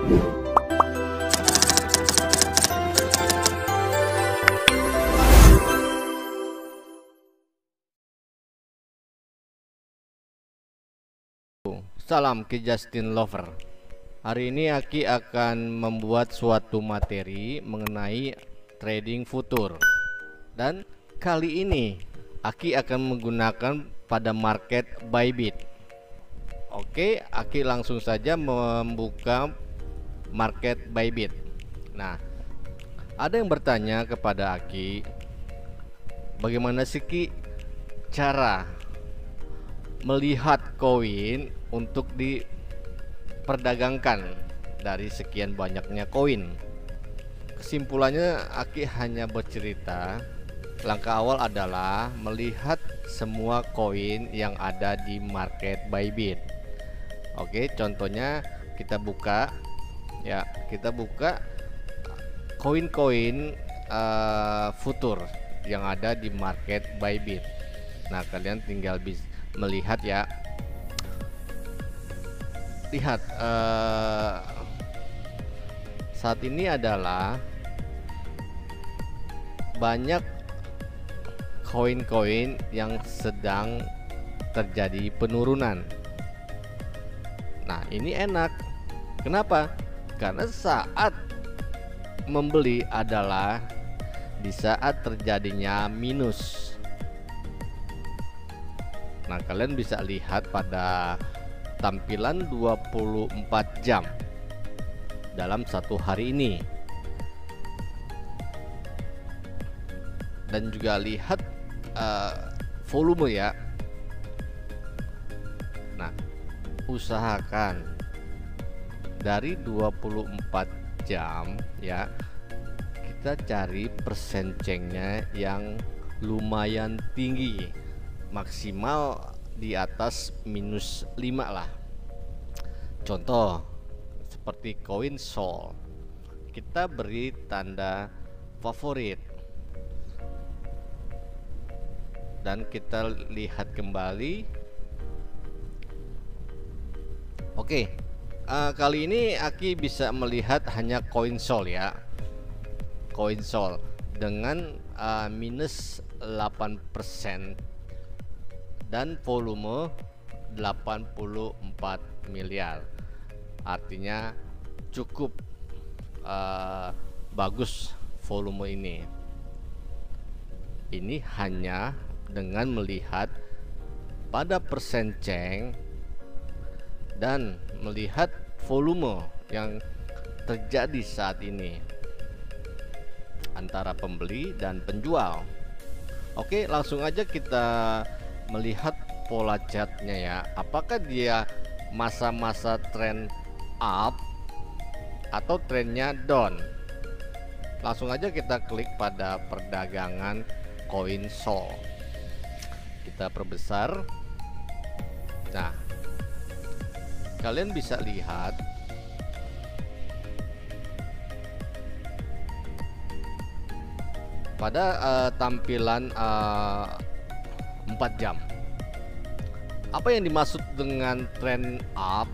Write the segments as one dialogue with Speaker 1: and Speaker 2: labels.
Speaker 1: Salam Ki Justin Lover. Hari ini Aki akan membuat suatu materi mengenai trading futur. Dan kali ini Aki akan menggunakan pada market Bybit. Oke, Aki langsung saja membuka market Bybit. Nah, ada yang bertanya kepada Aki, bagaimana sih Ki cara melihat koin untuk diperdagangkan dari sekian banyaknya koin? Kesimpulannya Aki hanya bercerita, langkah awal adalah melihat semua koin yang ada di market Bybit. Oke, contohnya kita buka ya, kita buka koin-koin futur yang ada di market Bybit. Nah, kalian tinggal bisa melihat ya. Lihat, saat ini adalah banyak koin-koin yang sedang terjadi penurunan. Nah, ini enak. Kenapa? Karena saat membeli adalah di saat terjadinya minus. Nah, kalian bisa lihat pada tampilan 24 jam dalam satu hari ini, dan juga lihat volume ya. Nah, usahakan dari 24 jam ya, kita cari persen cengnya yang lumayan tinggi, maksimal di atas minus 5 lah. Contoh seperti koin Sol, kita beri tanda favorit dan kita lihat kembali. Oke, kali ini Aki bisa melihat hanya koin Sol ya, koin Sol dengan minus 8% dan volume 84 miliar. Artinya cukup bagus volume ini. Ini hanya dengan melihat pada persen ceng dan melihat volume yang terjadi saat ini antara pembeli dan penjual. Oke, langsung aja kita melihat pola chartnya ya, apakah dia masa-masa tren up atau trennya down. Langsung aja kita klik pada perdagangan koin Sol, kita perbesar. Nah, kalian bisa lihat pada tampilan 4 jam. Apa yang dimaksud dengan trend up?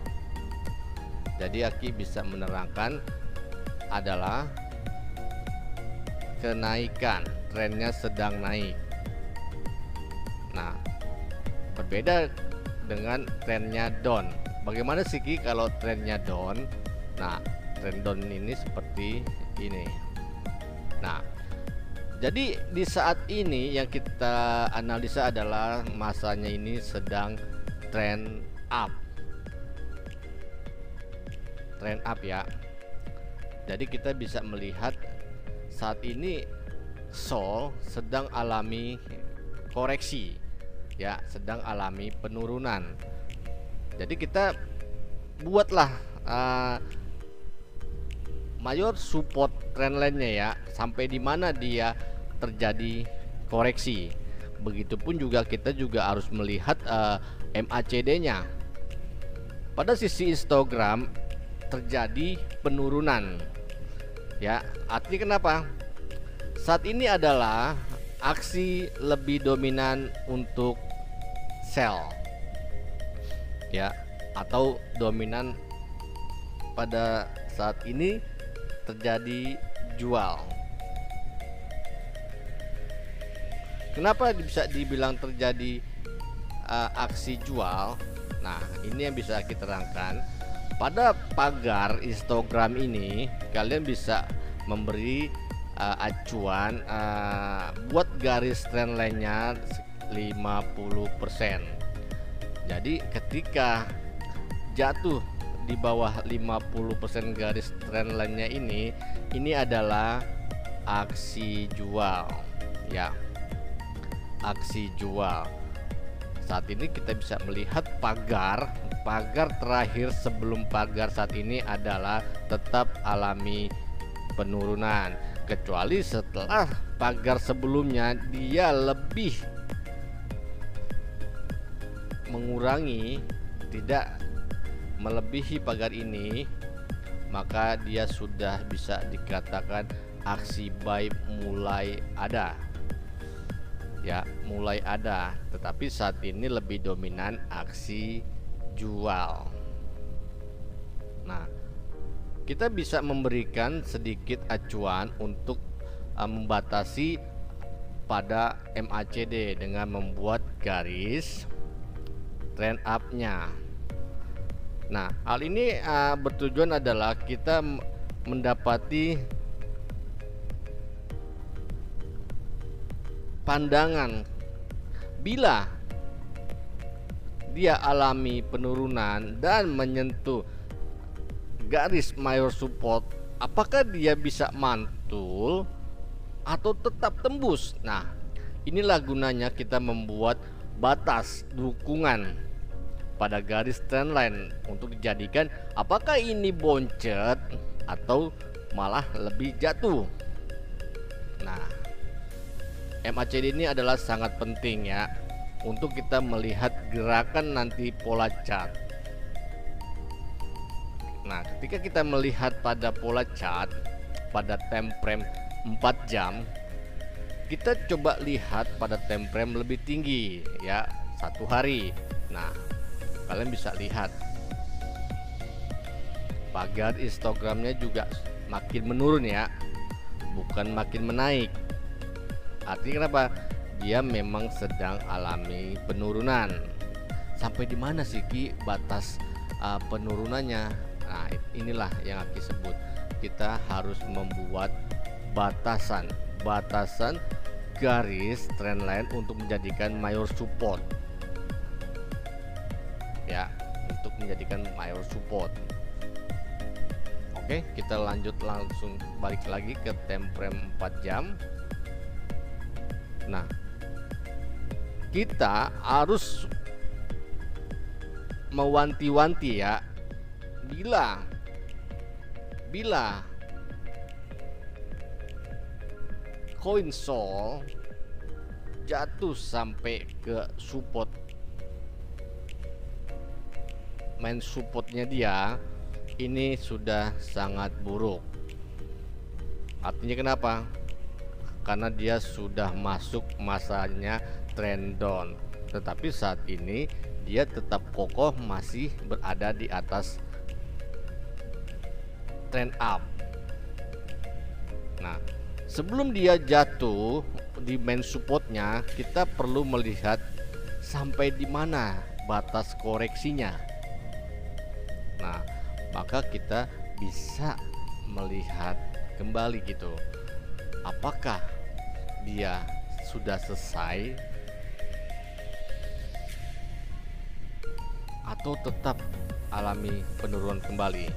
Speaker 1: Jadi Aki bisa menerangkan adalah kenaikan, trennya sedang naik. Nah, berbeda dengan trennya down. Bagaimana sih Ki kalau trennya down? Nah, trend down ini seperti ini. Nah, jadi di saat ini yang kita analisa adalah masanya ini sedang trend up. Trend up ya. Jadi kita bisa melihat saat ini Sol sedang alami koreksi ya, sedang alami penurunan. Jadi kita buatlah mayor support trendline-nya ya, sampai di mana dia terjadi koreksi. Begitupun juga kita juga harus melihat MACD-nya. Pada sisi histogram terjadi penurunan ya. Artinya kenapa? Saat ini adalah aksi lebih dominan untuk sell ya, atau dominan pada saat ini terjadi jual. Kenapa bisa dibilang terjadi aksi jual? Nah, ini yang bisa kita terangkan. Pada pagar histogram ini kalian bisa memberi acuan buat garis trendline-nya 50%. Jadi ketika jatuh di bawah 50% garis trendline-nya ini adalah aksi jual ya. Aksi jual. Saat ini kita bisa melihat pagar terakhir sebelum pagar saat ini adalah tetap alami penurunan, kecuali setelah pagar sebelumnya dia lebih mengurangi, tidak melebihi pagar ini, maka dia sudah bisa dikatakan aksi buy mulai ada ya, mulai ada. Tetapi saat ini lebih dominan aksi jual. Nah, kita bisa memberikan sedikit acuan untuk membatasi pada MACD dengan membuat garis trend up-nya. Nah, hal ini bertujuan adalah kita mendapati pandangan bila dia alami penurunan dan menyentuh garis major support, apakah dia bisa mantul atau tetap tembus. Nah, inilah gunanya kita membuat batas dukungan pada garis trendline untuk dijadikan apakah ini boncet atau malah lebih jatuh. Nah, MACD ini adalah sangat penting ya untuk kita melihat gerakan nanti pola chart. Nah, ketika kita melihat pada pola chart pada time frame 4 jam, kita coba lihat pada time frame lebih tinggi ya, 1 hari. Nah, kalian bisa lihat pagar histogramnya juga makin menurun ya, bukan makin menaik. Artinya kenapa? Dia memang sedang alami penurunan. Sampai di mana sih Ki batas penurunannya? Nah, inilah yang Aki sebut. Kita harus membuat batasan garis trendline untuk menjadikan major support. Ya, untuk menjadikan major support. Oke, kita lanjut langsung balik lagi ke time frame 4 jam. Nah, kita harus mewanti-wanti ya, bila koin Sol jatuh sampai ke support, main supportnya dia ini sudah sangat buruk. Artinya kenapa? Karena dia sudah masuk masanya trend down, tetapi saat ini dia tetap kokoh masih berada di atas trend up. Nah, sebelum dia jatuh di main supportnya, kita perlu melihat sampai di mana batas koreksinya. Nah, maka kita bisa melihat kembali gitu, apakah dia sudah selesai atau tetap alami penurunan kembali.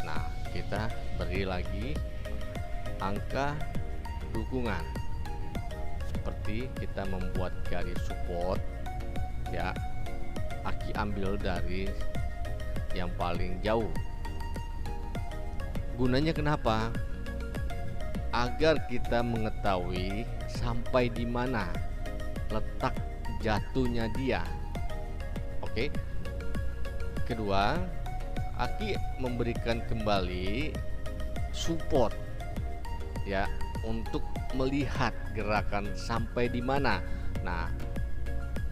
Speaker 1: Nah, kita beri lagi angka dukungan seperti kita membuat garis support ya. Aki ambil dari yang paling jauh. Gunanya kenapa? Agar kita mengetahui sampai di mana letak jatuhnya dia. Oke. Kedua, Aki memberikan kembali support ya untuk melihat gerakan sampai di mana. Nah,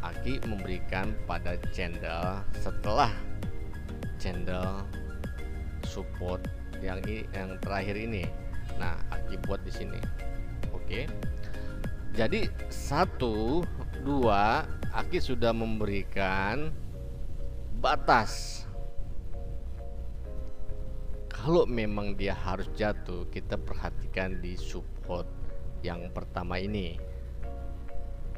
Speaker 1: Aki memberikan pada candle setelah candle support yang terakhir ini. Nah, Aki buat di sini. Oke. Jadi 1, 2, Aki sudah memberikan batas. Kalau memang dia harus jatuh, kita perhatikan di support yang pertama ini.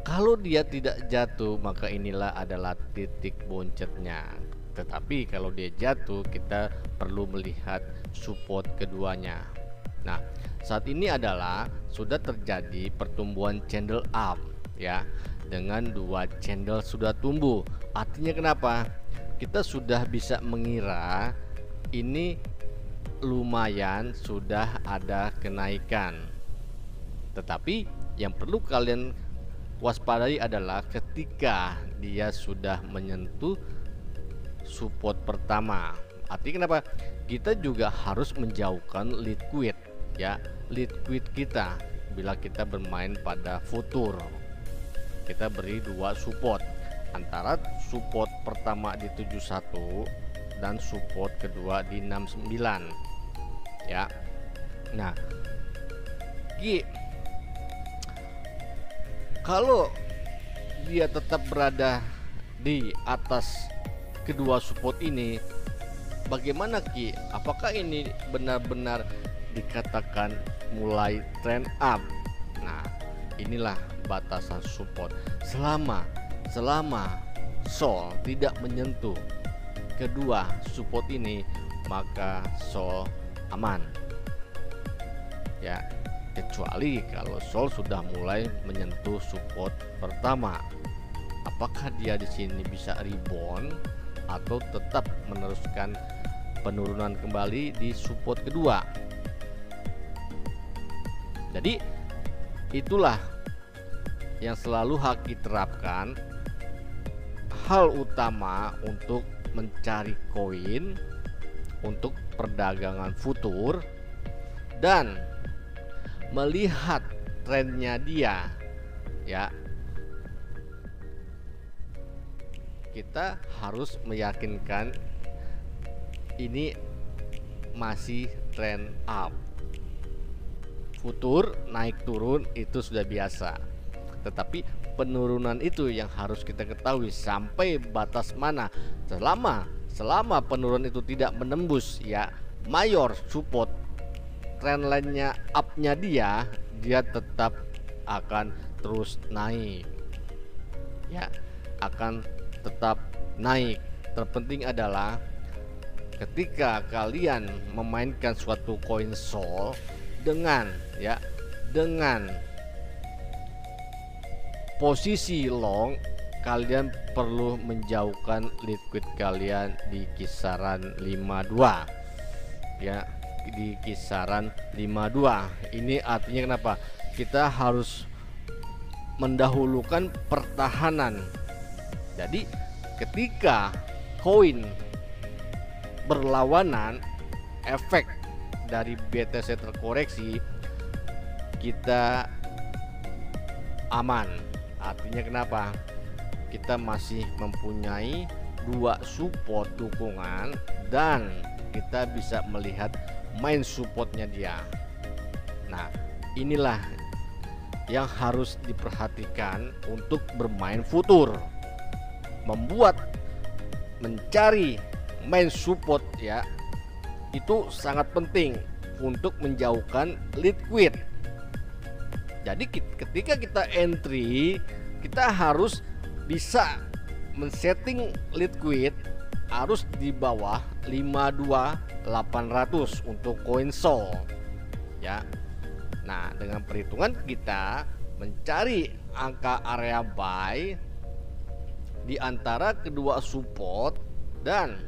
Speaker 1: Kalau dia tidak jatuh, maka inilah adalah titik boncetnya. Tetapi kalau dia jatuh, kita perlu melihat support keduanya. Nah, saat ini adalah sudah terjadi pertumbuhan candle up ya, dengan 2 candle sudah tumbuh. Artinya kenapa? Kita sudah bisa mengira ini lumayan sudah ada kenaikan. Tetapi yang perlu kalian waspadai adalah ketika dia sudah menyentuh support pertama. Artinya kenapa? Kita juga harus menjauhkan liquid ya, liquid kita bila kita bermain pada futur. Kita beri 2 support, antara support pertama di 71 dan support kedua di 69 ya. Nah, kalau dia tetap berada di atas kedua support ini, bagaimana Ki? Apakah ini benar-benar dikatakan mulai trend up? Nah, inilah batasan support. Selama Sol tidak menyentuh kedua support ini, maka Sol aman ya, kecuali kalau Sol sudah mulai menyentuh support pertama. Apakah dia di sini bisa rebound atau tetap meneruskan penurunan kembali di support kedua? Jadi itulah yang selalu Haki terapkan. Hal utama untuk mencari koin untuk perdagangan futur dan melihat trennya dia ya, kita harus meyakinkan ini masih trend up. Futur naik turun itu sudah biasa, tetapi penurunan itu yang harus kita ketahui sampai batas mana. Selama penurunan itu tidak menembus ya mayor support, trend line-nya up-nya dia tetap akan terus naik ya, akan tetap naik. Terpenting adalah ketika kalian memainkan suatu koin Sol dengan posisi long, kalian perlu menjauhkan liquid kalian di kisaran 52 ya, di kisaran 52. Ini artinya kenapa kita harus mendahulukan pertahanan. Jadi ketika koin berlawanan, efek dari BTC terkoreksi, kita aman. Artinya kenapa? Kita masih mempunyai 2 support dukungan dan kita bisa melihat main supportnya dia. Nah, inilah yang harus diperhatikan untuk bermain futur. Mencari main support ya, itu sangat penting untuk menjauhkan liquid. Jadi ketika kita entry, kita harus bisa men-setting liquid harus di bawah 52.800 untuk koin Sol ya. Nah, dengan perhitungan kita mencari angka area buy di antara kedua support, dan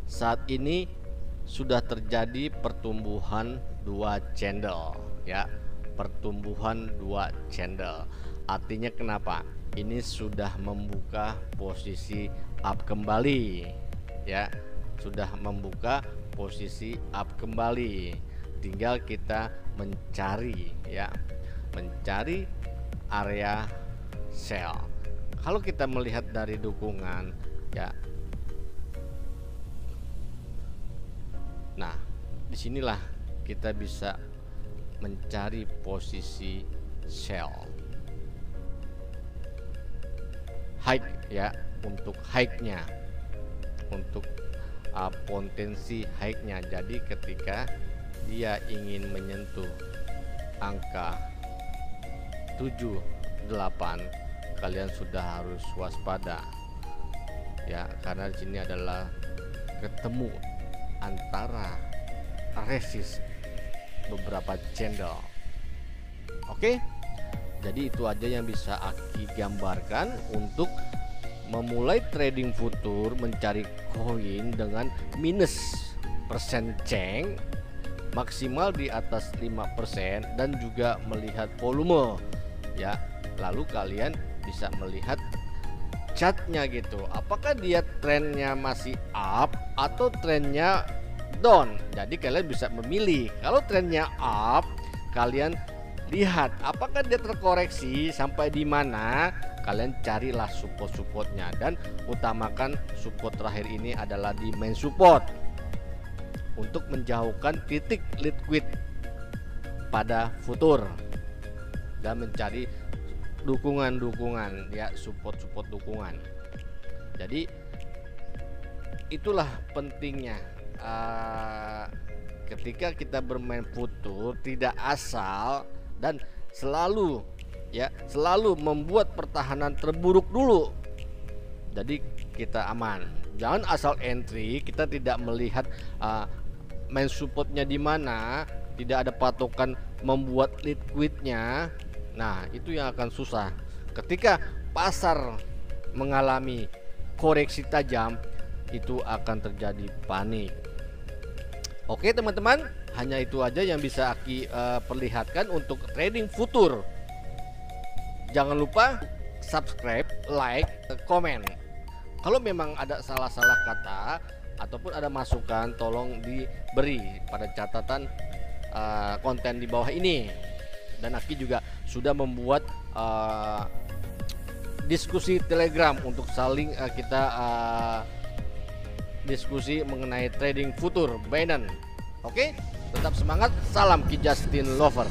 Speaker 1: saat ini sudah terjadi pertumbuhan 2 candle ya, pertumbuhan 2 candle. Artinya kenapa? Ini sudah membuka posisi up kembali ya, sudah membuka posisi up kembali. Tinggal kita mencari ya, mencari area sell. Kalau kita melihat dari dukungan ya, disinilah kita bisa mencari posisi sell high ya, untuk high-nya, untuk potensi high-nya. Jadi ketika dia ingin menyentuh angka 78, kalian sudah harus waspada ya, karena di sini adalah ketemu antara resist beberapa candle. Oke, jadi itu aja yang bisa Aki gambarkan untuk memulai trading futur, mencari koin dengan minus persen ceng, maksimal di atas 5%, dan juga melihat volume ya. Lalu kalian bisa melihat chartnya gitu, apakah dia trennya masih up atau trennya down. Jadi kalian bisa memilih. Kalau trennya up, kalian lihat apakah dia terkoreksi sampai di mana, kalian carilah support-supportnya, dan utamakan support terakhir ini adalah di main support untuk menjauhkan titik liquid pada futur dan mencari dukungan-dukungan ya, support dukungan. Jadi itulah pentingnya ketika kita bermain futur, tidak asal dan selalu membuat pertahanan terburuk dulu. Jadi kita aman, jangan asal entry, kita tidak melihat main supportnya di mana, tidak ada patokan membuat liquidnya. Nah, itu yang akan susah. Ketika pasar mengalami koreksi tajam, itu akan terjadi panik. Oke teman-teman, hanya itu aja yang bisa Aki perlihatkan untuk trading futur. Jangan lupa subscribe, like, komen. Kalau memang ada salah-salah kata ataupun ada masukan, tolong diberi pada catatan konten di bawah ini. Dan Aki juga sudah membuat diskusi Telegram untuk saling kita diskusi mengenai trading futur Binance. Oke, tetap semangat. Salam Ki Justin Lover.